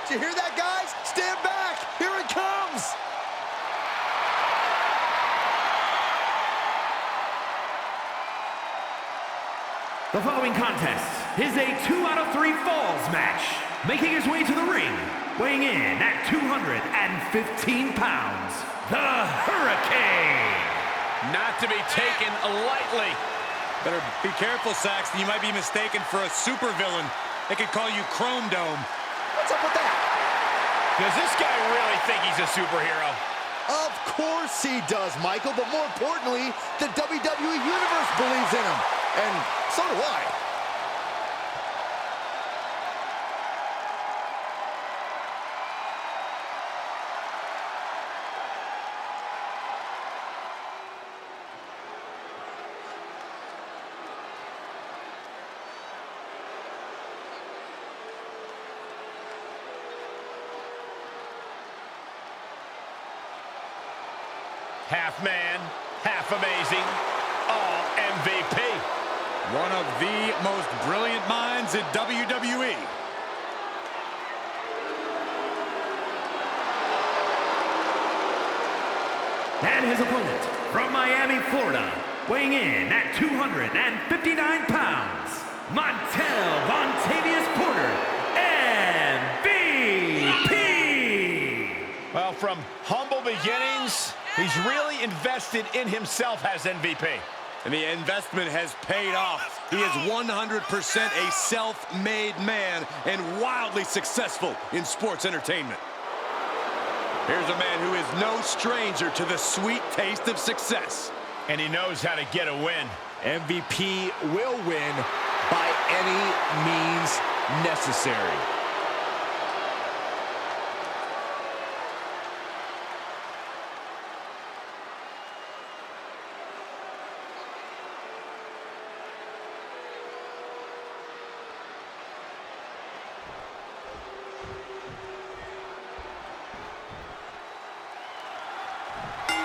Did you hear that, guys? Stand back! Here it comes! The following contest is a 2 out of 3 falls match. Making his way to the ring, weighing in at 215 pounds, the Hurricane. Not to be taken lightly. Better be careful, Saxton. You might be mistaken for a supervillain. They could call you Chrome Dome. What's up with that? Does this guy really think he's a superhero? Of course he does, Michael, but more importantly, the WWE Universe believes in him. And so do I. Half man, half amazing, all MVP. One of the most brilliant minds in WWE. And his opponent, from Miami, Florida, weighing in at 259 pounds, Montel Vontavious Porter, MVP! Well, from humble beginnings, he's really invested in himself as MVP. And the investment has paid off. He is 100% a self-made man and wildly successful in sports entertainment. Here's a man who is no stranger to the sweet taste of success. And he knows how to get a win. MVP will win by any means necessary.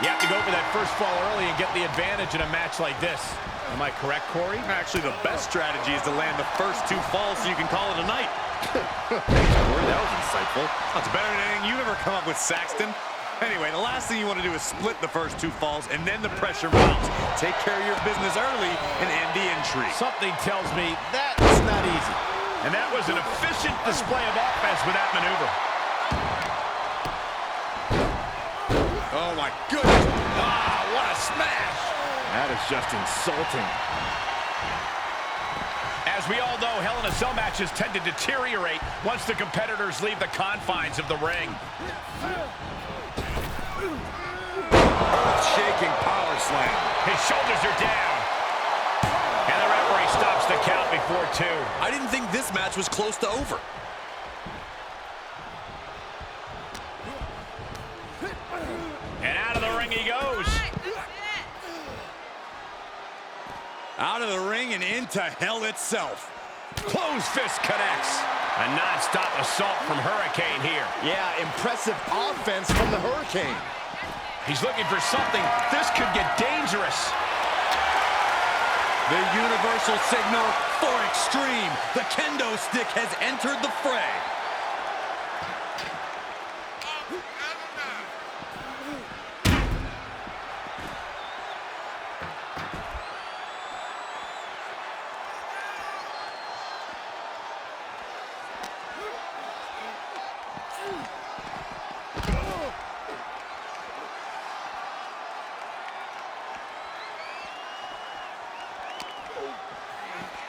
You have to go for that first fall early and get the advantage in a match like this. Am I correct, Corey? Actually, the best strategy is to land the first 2 falls so you can call it a night. Thanks, Corey. That was insightful. That's better than anything you've ever come up with, Saxton. Anyway, the last thing you want to do is split the first 2 falls, and then the pressure mounts. Take care of your business early and end the intrigue. Something tells me that's not easy. And that was an efficient display of offense with that maneuver. Oh, my goodness. Ah, what a smash. That is just insulting. As we all know, Hell in a Cell matches tend to deteriorate once the competitors leave the confines of the ring. Earth-shaking power slam. His shoulders are down. And the referee stops the count before 2. I didn't think this match was close to over. And out of the ring he goes. Out of the ring and into hell itself. Closed fist connects. A non-stop assault from Hurricane here. Yeah, impressive offense from the Hurricane. He's looking for something. This could get dangerous. The universal signal for extreme. The kendo stick has entered the fray.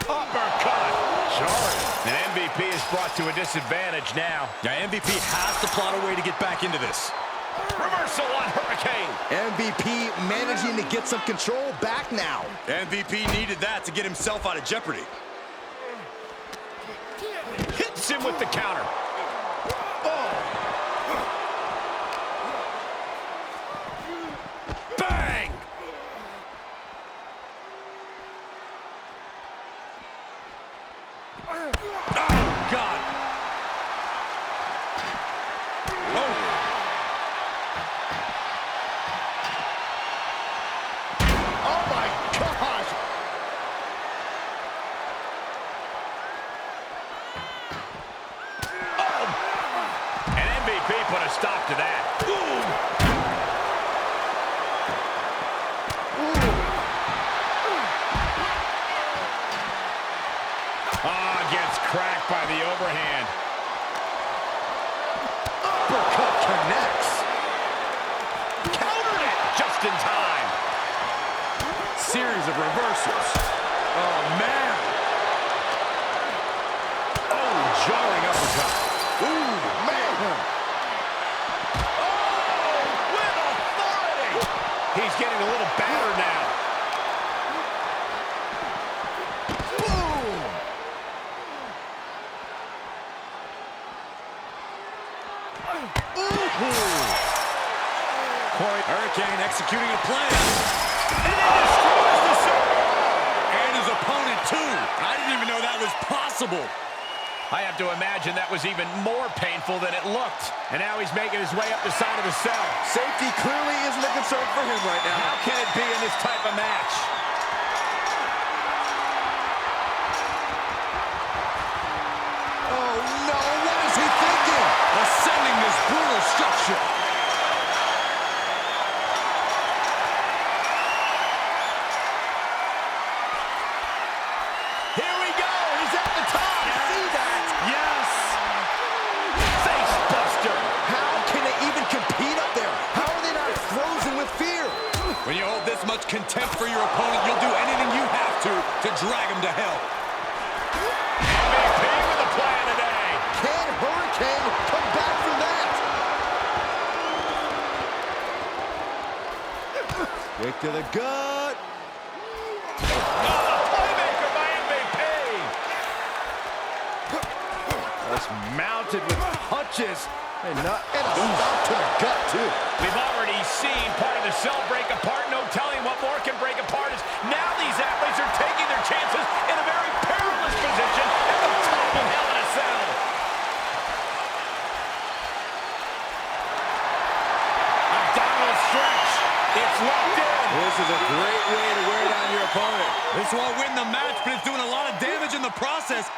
Uppercut. Charge. And MVP is brought to a disadvantage now. Yeah, MVP has to plot a way to get back into this. Reversal on Hurricane. MVP managing to get some control back now. MVP needed that to get himself out of jeopardy. Hits him with the counter. Oh. Bang! Oh, God. Oh. Oh, my gosh. MVP put a stop to that. Gets cracked by the overhand. Uppercut connects. Countered it just in time. Series of reversals. Oh, man. Oh, jarring uppercut. Ooh, man. Oh, with authority. He's getting a little battered now. Corey, Hurricane executing a plan. And he destroys the circle. And his opponent, too. I didn't even know that was possible. I have to imagine that was even more painful than it looked. And now he's making his way up the side of the cell. Safety clearly isn't a concern for him right now. How can it be in this type of match? Oh, no. What is he thinking? Ascending this brutal structure. Here we go. He's at the top. You see that? Yes. Face buster. How can they even compete up there? How are they not frozen with fear? When you hold this much contempt for your opponent, you'll do anything you have to drag him to hell. MVP with the plan today. Can Hurricane come back from that? Kick to the gut. Playmaker by MVP. That's mounted with punches. And a stop to the gut, too. We've already seen part of the cell break apart. No telling what more can break apart. Is now these athletes are taking their chances in a very perilous position at the top of Hell in a Cell. Abdominal stretch. It's locked in. This is a great way to wear down your opponent. This won't win the match, but it's doing a lot of damage in the process.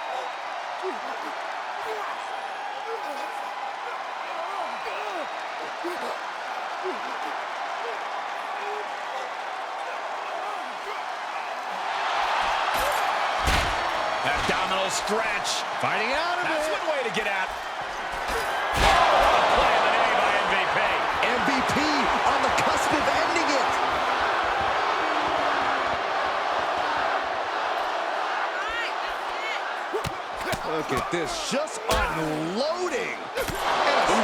Abdominal stretch. Fighting out of That's it. one way to get out. Oh, what a play of the day by MVP. MVP on the cusp of ending it. Look at this, just unloading. And a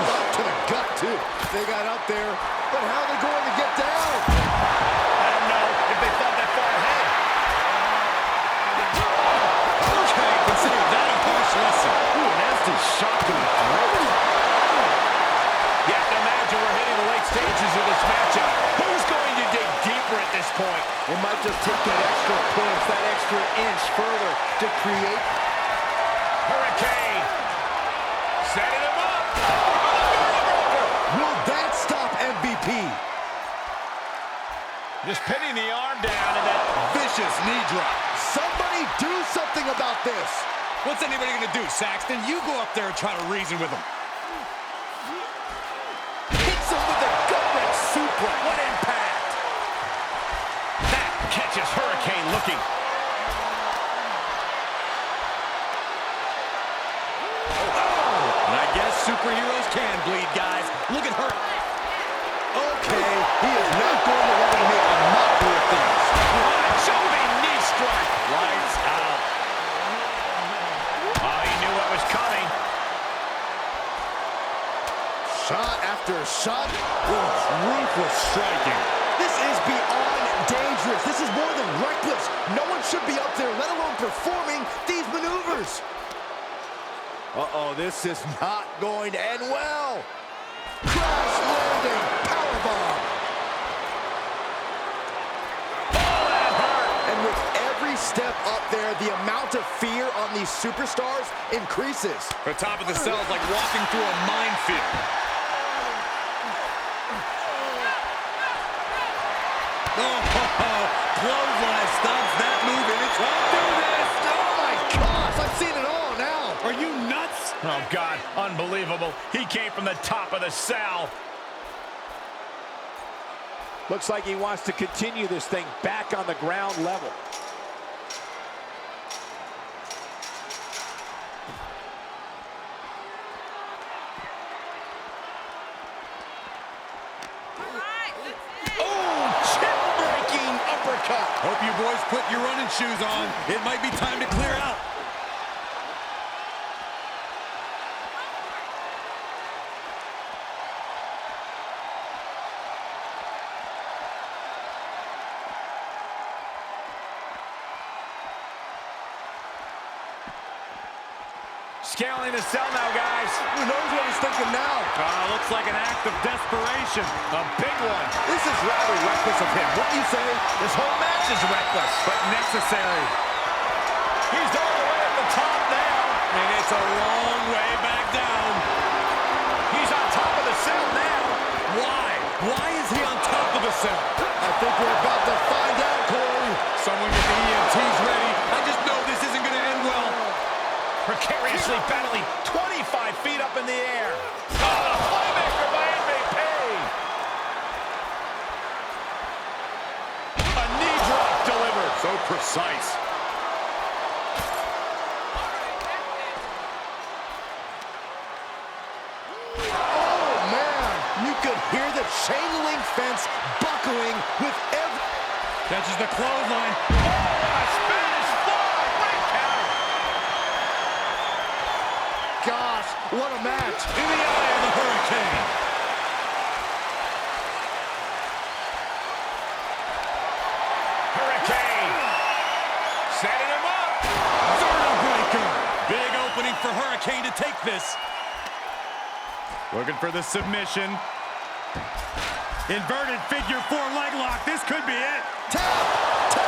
stop to the gut, too. They got up there, but how are they going to get down? I don't know if they thought that far ahead. Okay, consider that a harsh lesson. Ooh, nasty shot to the throat. You have to imagine we're hitting the late stages of this matchup. Who's going to dig deeper at this point? It might just take that extra push, that extra inch further to create. Hurricane. Setting him up. Will that stop MVP? Just pinning the arm down and then Vicious knee drop. Somebody do something about this. What's anybody going to do, Saxton? You go up there and try to reason with him. Hits him with a gut-wrench suplex. what impact. That catches Hurricane looking. And I guess superheroes can bleed, guys. Look at her. Okay, he is not going to let him make a mockery of things. Jumping knee strike. Lights out. Oh, he knew what was coming. Shot after shot. Ruthless striking. This is beyond dangerous. This is more than reckless. No one should be up there, let alone performing these maneuvers. Uh-oh, this is not going to end well. Crash landing powerbomb. Oh, that hurt. And with every step up there, the amount of fear on these superstars increases. The top of the cell is like walking through a minefield. Oh, clothesline stops that move in its own. Do this! Oh my gosh, I've seen it all now. Are you nuts? Oh, God, unbelievable. He came from the top of the cell. Looks like he wants to continue this thing back on the ground level. Oh, chin-breaking uppercut. Hope you boys put your running shoes on. It might be time to clear out. Scaling the cell now, guys. Who knows what he's thinking now? Looks like an act of desperation. A big one. This is rather reckless of him, wouldn't you say? This whole match is reckless, but necessary. He's all the way at the top now. And it's a long way back down. He's on top of the cell now. Why? Why is he on top of the cell? I think we're about to find out, Corey. Someone get the EMTs ready. I just know this isn't going to end well. Precariously battling 25 feet up in the air. Oh, the playmaker by MVP. A knee drop delivered. So precise. Oh, man. You could hear the chain link fence buckling with every... Catches the clothesline. Oh, a Spanish fly. Great counter. Gosh, what a match. In the eye of the Hurricane. Hurricane. Setting him up. Vertebreaker. Big opening for Hurricane to take this. Looking for the submission. Inverted figure 4 leg lock. This could be it. Tap! Tap!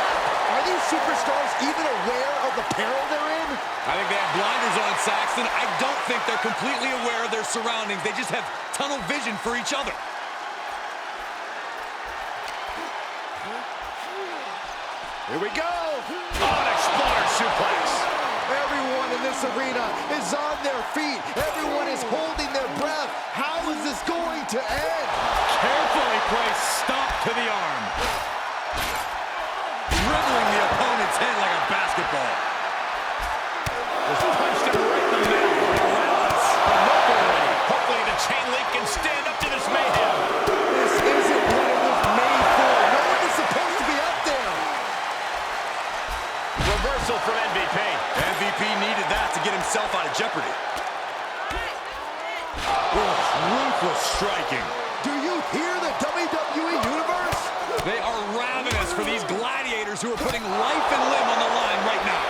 Are these superstars even aware of the peril they're in? I think they have blinders on, Saxton. I don't think they're completely aware of their surroundings. They just have tunnel vision for each other. Here we go! Oh, an exploder suplex. Everyone in this arena is on their feet. Everyone is holding their breath. How is this going to end? Carefully placed stomp to the arm. Dribbling the opponent's head like a basketball. Just punched him right in the middle. Relentless. Enough already. Hopefully the chain link can stand up to this mayhem. This isn't what it was made for. No one is supposed to be up there. Reversal from MVP. MVP needed that to get himself out of jeopardy. Ruthless striking. Do you hear the WWE Universe? They are ravenous for these gladiators who are putting life and limb on the line right now.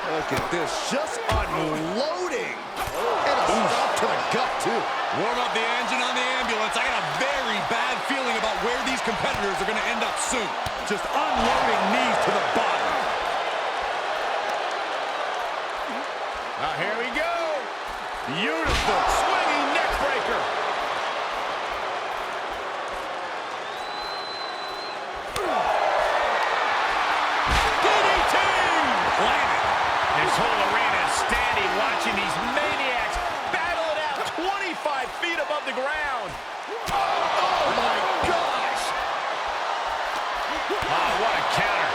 Look at this, just unloading. And a stop to the gut, too. Warm up the engine on the ambulance. I got a very bad feeling about where these competitors are going to end up soon. Just unloading knees to the bottom. Now here we go. Beautiful swinging neck breaker. DDT! Planted. This whole arena is standing watching these maniacs battle it out 25 feet above the ground. Oh, my gosh. Oh, what a counter.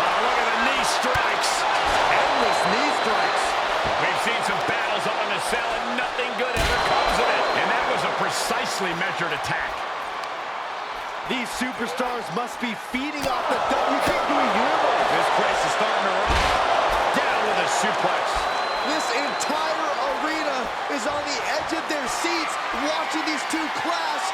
Oh, look at the knee strikes. Endless knee strikes. We've seen some battles up on the cell and nothing good ever comes of it. And that was a precisely measured attack. These superstars must be feeding off the WWE Universe. This place is starting to rock. Down with a suplex. This entire arena is on the edge of their seats watching these two clash.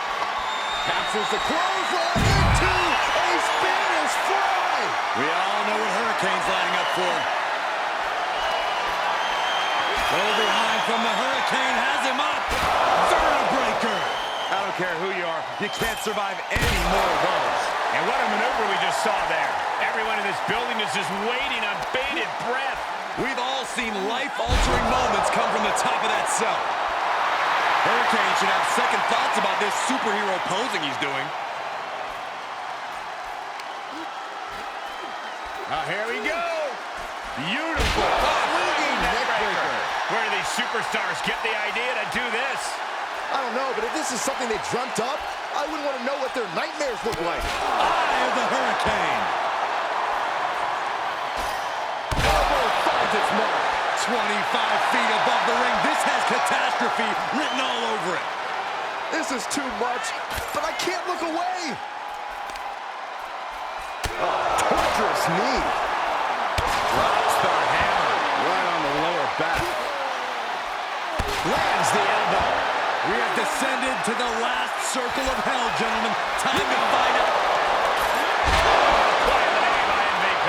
Captures the clothesline into a Spanish fly. We all know what Hurricane's lining up for. Pull behind from the Hurricane has him up. Vertebreaker. I don't care who you are, you can't survive any more of those. And what a maneuver we just saw there. Everyone in this building is just waiting on bated breath. We've all seen life-altering moments come from the top of that cell. Hurricane should have second thoughts about this superhero posing he's doing. Here we go. Beautiful. Swinging neckbreaker. Where do these superstars get the idea to do this? I don't know, but if this is something they dreamt up, I wouldn't want to know what their nightmares look like. Eye of the Hurricane. Elbow finds its mark. 25 feet above the ring. This has catastrophe written all over it. This is too much, but I can't look away. Oh, torturous knee. Rockstar hammer right on the lower back. Lands the elbow. We have descended to the last circle of hell, gentlemen. Time to find out. Play the name by MVP.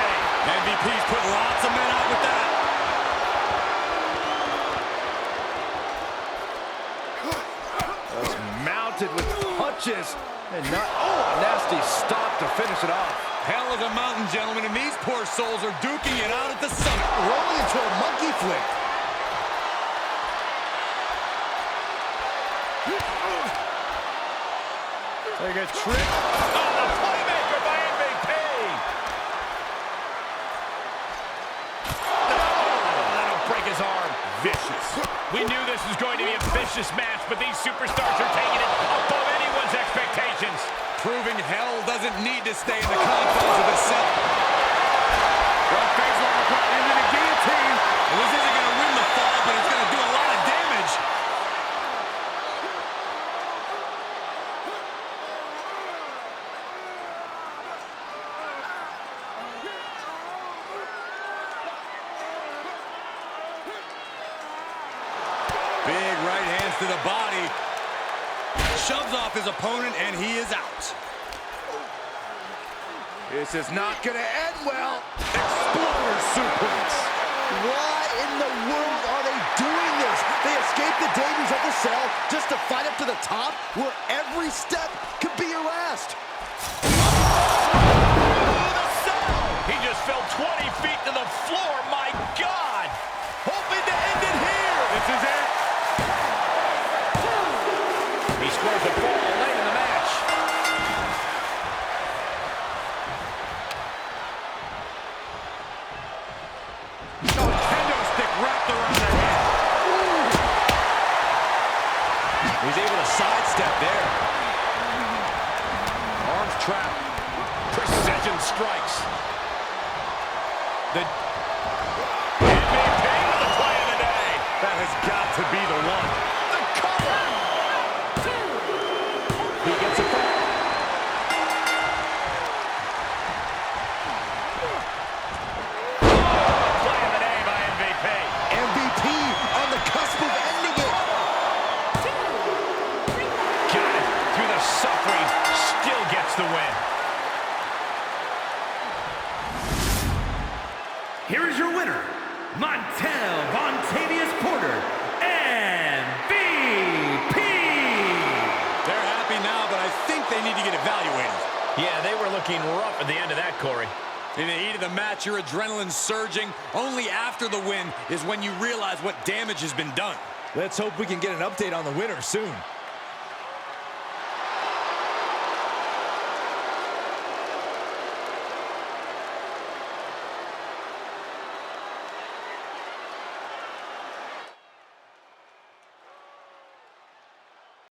MVP's put lots of men out with that. Mounted with punches and not, oh, a nasty stop to finish it off. Hell is a mountain, gentlemen, and these poor souls are duking it out at the summit. Rolling into a monkey flip. Take a trip. Oh, the playmaker by MVP. That'll break his arm. Vicious. We knew this was going to be a vicious match, but these superstars are taking it above anyone's expectations. Proving hell doesn't need to stay in the confines of the cell. Front face lock right into the guillotine. And this isn't going to win the fall, but it's going to do a lot of damage. Big right hands to the body. Shoves off his opponent, and he is out. This is not going to end well. Exploder suplex. Why in the world are they doing this? They escaped the dangers of the cell just to fight up to the top, where every step could be your last. The cell. He just fell 20 feet to the floor. My God. Hoping to end it here. This is it. He scores a fall late in the match. Oh, kendo stick wrapped around the head. He's able to sidestep there. Arms trapped. Precision strikes. The MVP with the play of the day. That has got to be the one. The cover. He gets it back. Play of the day by MVP. MVP on the cusp of ending it. Got it through the suffering. Still gets the win. Here is your winner, Montel Vontavious Porter, MVP! They're happy now, but I think they need to get evaluated. Yeah, they were looking rough at the end of that, Corey. In the heat of the match, your adrenaline's surging. Only after the win is when you realize what damage has been done. Let's hope we can get an update on the winner soon.